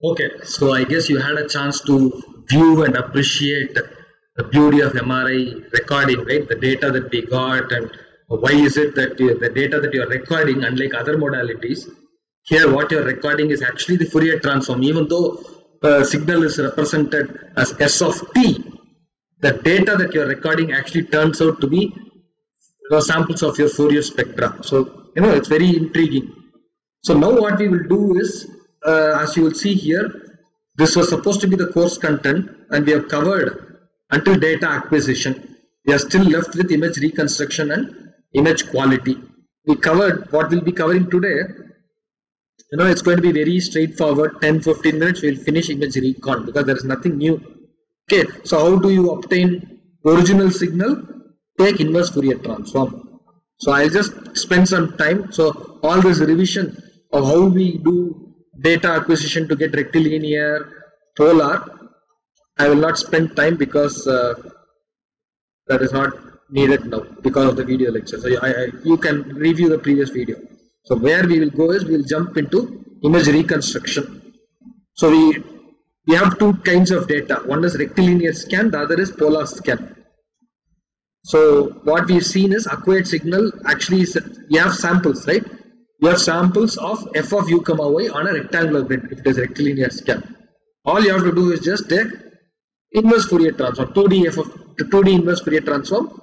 Okay, so I guess you had a chance to view and appreciate the beauty of MRI recording, right? The data that we got, and why is it that the data that you're recording, unlike other modalities, here what you're recording is actually the Fourier transform. Even though the signal is represented as S of t, the data that you're recording actually turns out to be samples of your Fourier spectra. So, it's very intriguing. So now what we will do is, as you will see here, this was supposed to be the course content and we have covered until data acquisition. We are still left with image reconstruction and image quality. We covered what we'll be covering today. It's going to be very straightforward. 10-15 minutes we'll finish image recon because there is nothing new. Okay, so how do you obtain original signal? Take inverse Fourier transform. So I'll just spend some time. So all this revision of how we do data acquisition to get rectilinear, polar, I will not spend time because that is not needed now because of the video lecture. So you can review the previous video. So where we will go is we will jump into image reconstruction. So we have two kinds of data. One is rectilinear scan, the other is polar scan. So what we've seen is acquired signal actually is, you have samples, right? You have samples of f of u comma y on a rectangular grid if it is rectilinear scan. All you have to do is just take inverse Fourier transform, 2D inverse Fourier transform,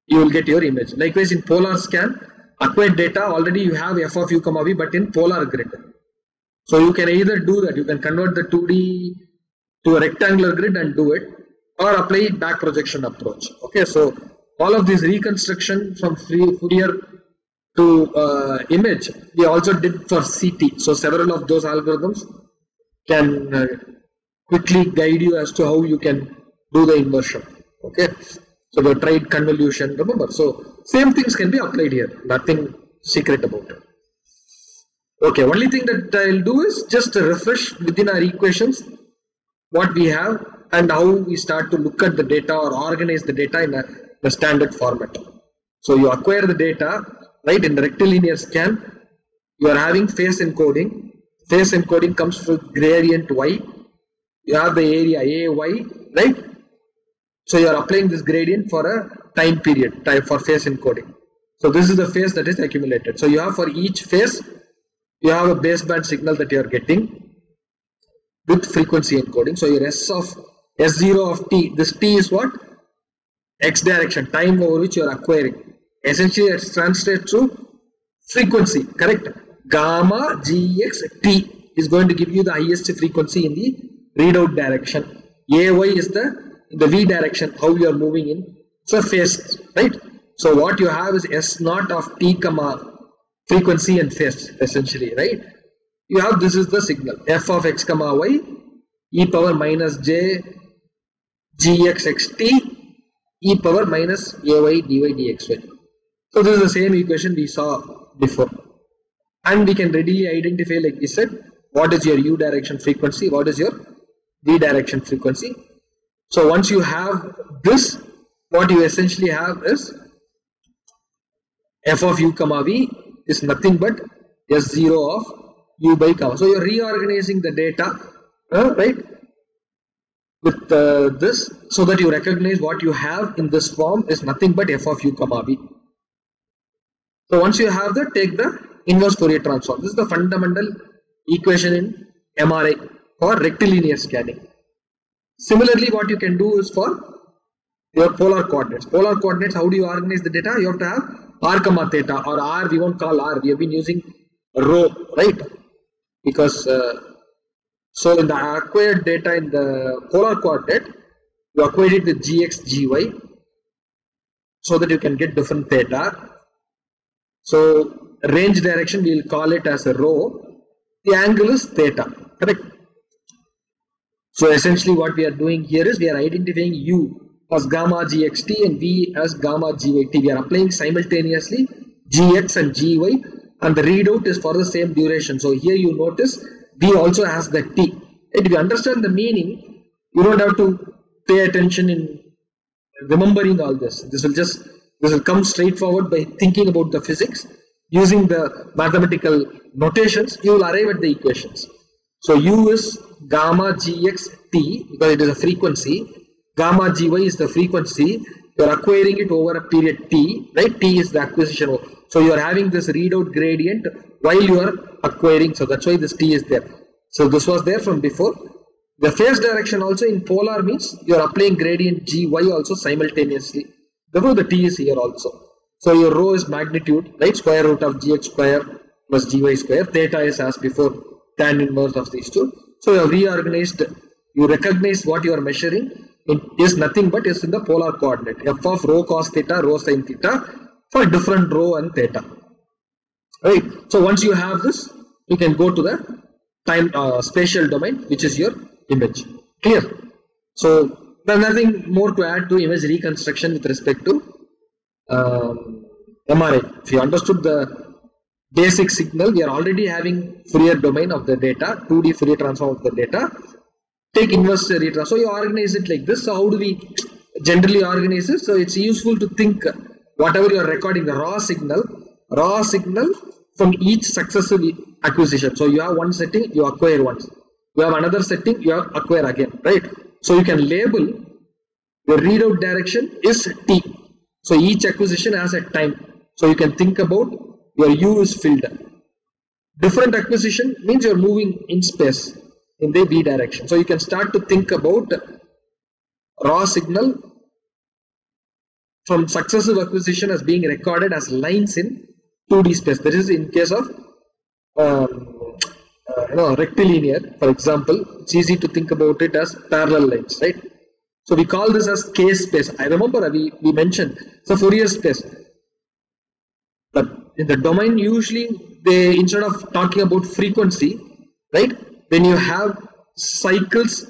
you will get your image. Likewise in polar scan, acquired data already you have f of u comma v but in polar grid. So you can either do that, you can convert the 2D to a rectangular grid and do it, or apply back projection approach. Okay, so all of this reconstruction from Fourier to image we also did for CT. So several of those algorithms can quickly guide you as to how you can do the inversion. Okay, so we tried convolution, remember. So same things can be applied here, nothing secret about it. Okay, only thing that I'll do is just refresh within our equations what we have and how we start to look at the data or organize the data in a standard format. So you acquire the data, right? In the rectilinear scan, you are having phase encoding. Phase encoding comes from gradient y. You have the area AY, right? So you are applying this gradient for a time period for phase encoding. So this is the phase that is accumulated. So you have for each phase, you have a baseband signal that you are getting with frequency encoding. So your S0 of t, this t is what? X direction, time over which you are acquiring. Essentially it translates to frequency, correct? Gamma gx t is going to give you the highest frequency in the readout direction. AY is the v direction, how you are moving in. So phase, right? So what you have is S0 of t comma frequency and phase essentially, right? You have, this is the signal f of x comma y e power minus j gx xt e power minus ay dy dxy. So this is the same equation we saw before, and we can readily identify, like we said, what is your u direction frequency, what is your v direction frequency. So once you have this, what you essentially have is f of u comma v is nothing but S0 of u by comma. So you're reorganizing the data, right, with this, so that you recognize what you have in this form is nothing but f of u comma v. So once you have that, take the inverse Fourier transform. This is the fundamental equation in MRI for rectilinear scanning. Similarly, what you can do is for your polar coordinates. Polar coordinates, how do you organize the data? You have to have r comma theta, or r we won't call r, we have been using rho, right? Because so in the acquired data in the polar coordinate, you acquired it with gx gy so that you can get different theta. So range direction we will call it as a rho, the angle is theta, correct? So essentially what we are doing here is we are identifying u as gamma gxt and v as gamma gyt. We are applying simultaneously gx and gy, and the readout is for the same duration. So here you notice v also has the t. If you understand the meaning, you don't have to pay attention in remembering all this. This will come straightforward by thinking about the physics. Using the mathematical notations, you will arrive at the equations. So U is gamma Gx t because it is a frequency. Gamma Gy is the frequency. You are acquiring it over a period t, right? T is the acquisition. So you are having this readout gradient while you are acquiring. So that's why this t is there. So this was there from before. The phase direction also in polar means you are applying gradient Gy also simultaneously. Therefore the t is here also. So your rho is magnitude, right? Square root of Gx square plus Gy square. Theta is as before, tan inverse of these two. So you have reorganized, you recognize what you are measuring. It is nothing but is in the polar coordinate. F of rho cos theta, rho sin theta for different rho and theta. Right. So once you have this, you can go to the time spatial domain, which is your image. Clear? So there's nothing more to add to image reconstruction with respect to MRI. If you understood the basic signal, we are already having Fourier domain of the data, 2D Fourier transform of the data. Take inverse Fourier transform. So you organize it like this. So how do we generally organize it? So it's useful to think whatever you are recording, the raw signal from each successive acquisition. So you have one setting, you acquire once. You have another setting, you acquire again, right? So you can label the readout direction is t. So each acquisition has a time. So you can think about your U is filled. Different acquisition means you are moving in space in the V direction. So you can start to think about raw signal from successive acquisition as being recorded as lines in 2D space. That is in case of rectilinear, for example, it's easy to think about it as parallel lines, right? So we call this as K space. I remember we mentioned it's a Fourier space. But in the domain, usually they, instead of talking about frequency, right? When you have cycles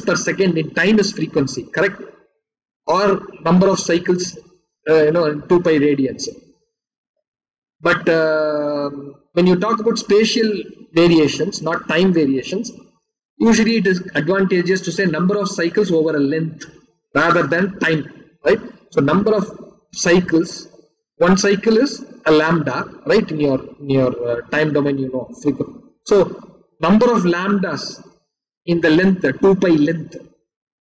per second in time is frequency, correct? Or number of cycles, in 2 pi radians. But when you talk about spatial variations, not time variations, usually it is advantageous to say number of cycles over a length rather than time, right? So number of cycles, one cycle is a lambda, right? In your time domain, frequency. So number of lambdas in the length, 2 pi length,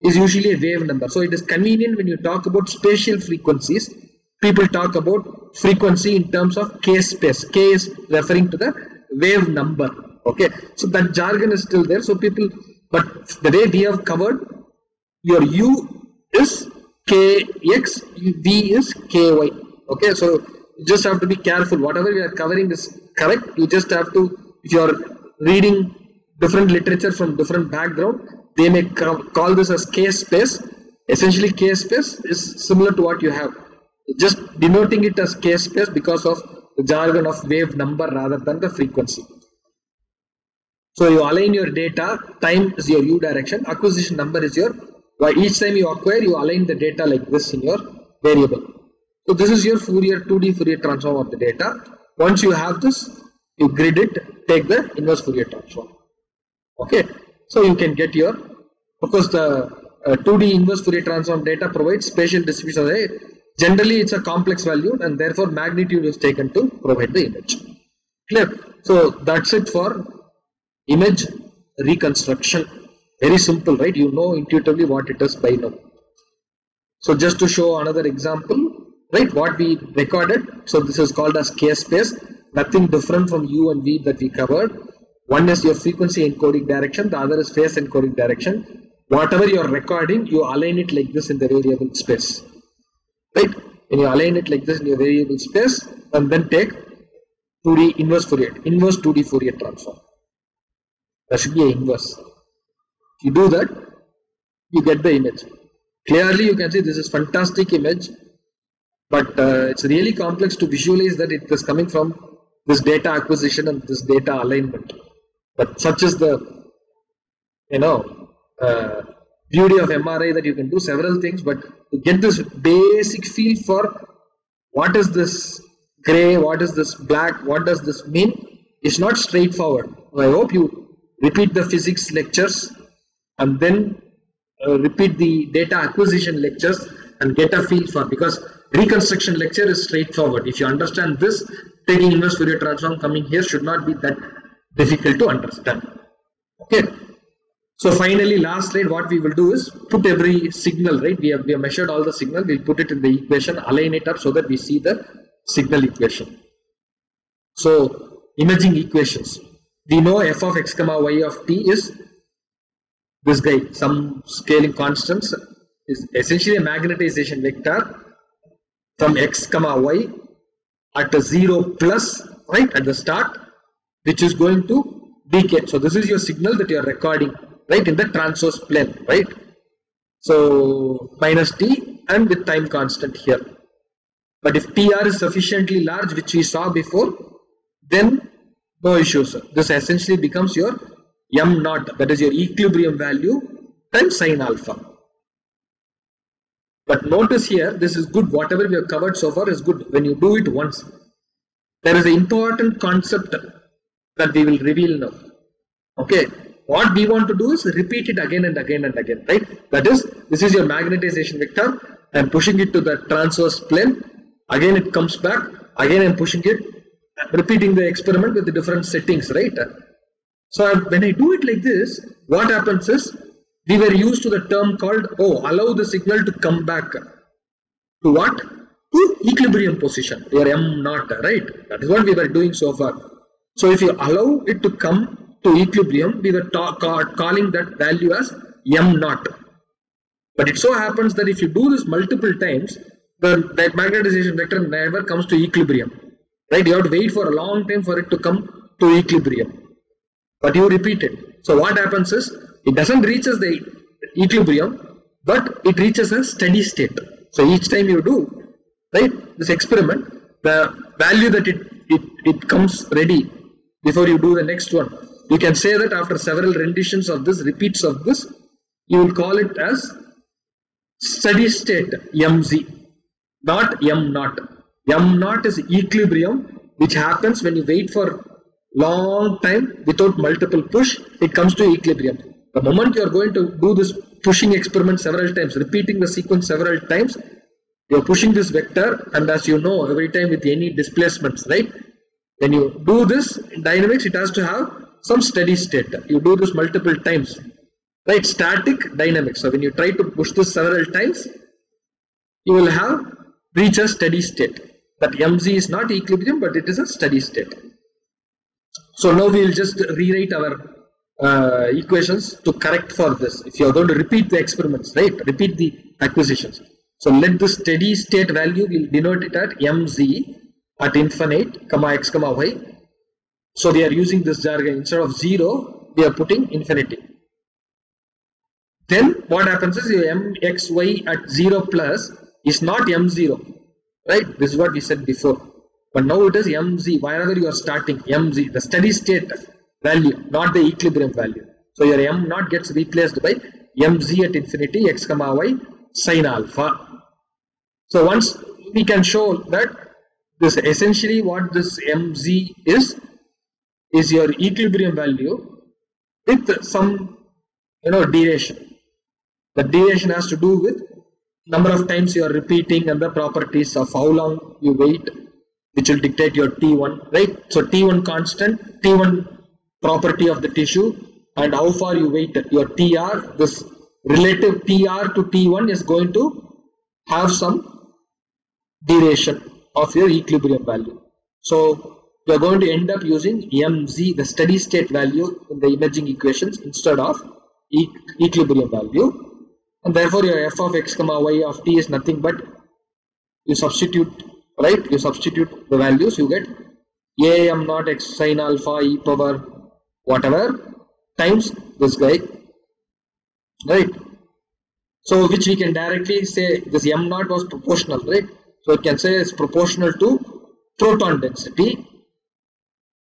is usually a wave number. So it is convenient when you talk about spatial frequencies. People talk about frequency in terms of K space. K is referring to the wave number. Okay, so that jargon is still there. So people, but the way we have covered, your U is Kx, V is Ky. Okay, so you just have to be careful. Whatever we are covering is correct. You just have to, if you are reading different literature from different background, they may call this as K space. Essentially, K space is similar to what you have. Just denoting it as K space because of the jargon of wave number rather than the frequency. So you align your data, time is your U direction, acquisition number is your Y. Each time you acquire, you align the data like this in your variable. So this is your Fourier 2D Fourier transform of the data. Once you have this, you grid it, take the inverse Fourier transform. Okay, so you can get your, of course the 2D inverse Fourier transform data provides spatial distribution. Generally it's a complex value and therefore magnitude is taken to provide the image. Clear? So that's it for image reconstruction. Very simple, right? You know intuitively what it is by now. So just to show another example, right, what we recorded. So this is called as K space. Nothing different from U and V that we covered. One is your frequency encoding direction, the other is phase encoding direction. Whatever you are recording, you align it like this in the variable space. Right? When you align it like this in your variable space, and then take 2D inverse 2D Fourier transform. That should be an inverse. If you do that, you get the image. Clearly, you can see this is fantastic image, but it's really complex to visualize that it is coming from this data acquisition and this data alignment. But such is the beauty of MRI that you can do several things, but to get this basic feel for what is this gray, what is this black, what does this mean, is not straightforward. I hope you repeat the physics lectures and then repeat the data acquisition lectures and get a feel for, because reconstruction lecture is straightforward. If you understand this, taking inverse Fourier transform coming here should not be that difficult to understand. Okay. So finally, last slide, what we will do is put every signal, right? We have measured all the signal. We'll put it in the equation, align it up so that we see the signal equation. So imaging equations. We know f of x comma y of t is this guy. Some scaling constants is essentially a magnetization vector from x comma y at a 0 plus, right, at the start, which is going to decay. So this is your signal that you are recording, right, in the transverse plane, right? So minus t and with time constant here. But if tr is sufficiently large, which we saw before, then no issues. This essentially becomes your m naught, that is your equilibrium value times sine alpha. But notice here, this is good. Whatever we have covered so far is good when you do it once. There is an important concept that we will reveal now. Okay, what we want to do is repeat it again and again and again, right? That is, this is your magnetization vector. I am pushing it to the transverse plane. Again it comes back. Again I am pushing it. Repeating the experiment with the different settings, right? So when I do it like this, what happens is, we were used to the term called, allow the signal to come back to what? To equilibrium position, your m naught, right? That is what we were doing so far. So if you allow it to come to equilibrium, we were calling that value as m naught. But it so happens that if you do this multiple times, that magnetization vector never comes to equilibrium, right? You have to wait for a long time for it to come to equilibrium. But you repeat it. So what happens is, it doesn't reach the equilibrium, but it reaches a steady state. So each time you do, right, this experiment, the value that it comes ready before you do the next one, you can say that after several renditions of this, repeats of this, you will call it as steady state mz, not m naught. M naught is equilibrium, which happens when you wait for long time without multiple push, it comes to equilibrium. The moment you are going to do this pushing experiment several times, repeating the sequence several times, you are pushing this vector, and as you know, every time with any displacements, right? When you do this in dynamics, it has to have some steady state. You do this multiple times, right? Static dynamics. So when you try to push this several times, you will have reach a steady state. That mz is not equilibrium, but it is a steady state. So now we will just rewrite our equations to correct for this. If you are going to repeat the experiments, right? Repeat the acquisitions. So let the steady state value, we'll denote it at mz at infinite, comma x, comma y. So we are using this jargon. Instead of 0, we are putting infinity. Then what happens is your mxy at 0 plus is not m0, right? This is what we said before. But now it is mz, wherever you are starting, mz, the steady state value, not the equilibrium value. So your m naught gets replaced by mz at infinity, x comma y, sine alpha. So once we can show that this essentially what this mz is your equilibrium value with some duration. The duration has to do with number of times you are repeating and the properties of how long you wait, which will dictate your T1, right? So T1 constant, T1 property of the tissue, and how far you wait, your TR, this relative TR to T1 is going to have some duration of your equilibrium value. So you are going to end up using mz, the steady state value in the imaging equations instead of equilibrium value. And therefore your f of x comma y of t is nothing but, you substitute, right? You substitute the values, you get a m naught x sine alpha e power whatever times this guy, right? So which we can directly say this m naught was proportional, right? So it can say it's proportional to proton density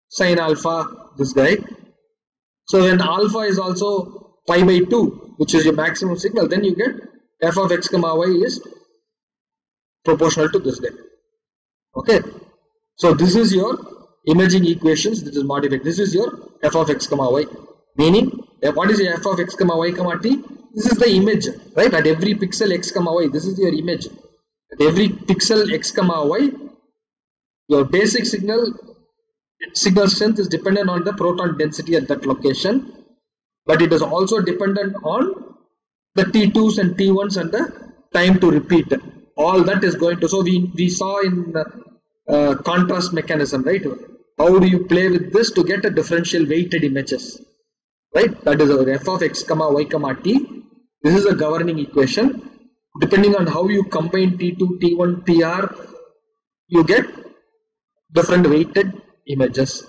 sine alpha, this guy. So when alpha is also pi by 2, which is your maximum signal, then you get f of x comma y is proportional to this guy. Okay, so this is your imaging equations. This is modified. This is your f of x comma y, meaning what is your f of x comma y comma t? This is the image, right? At every pixel x comma y, this is your image. At every pixel x comma y, your basic signal strength is dependent on the proton density at that location. but it is also dependent on the T2s and T1s and the time to repeat. All that is going to, so we saw in contrast mechanism, right? How do you play with this to get a differential weighted images, right? That is our f of x comma y comma t. This is a governing equation. Depending on how you combine T2, T1, TR, you get different weighted images.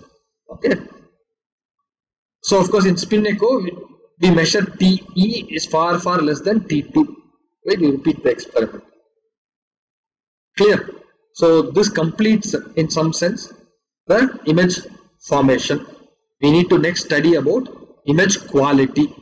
Okay. So of course in spin echo we measure TE is far less than T2. Right? We repeat the experiment. Clear? So this completes in some sense the image formation. We need to next study about image quality.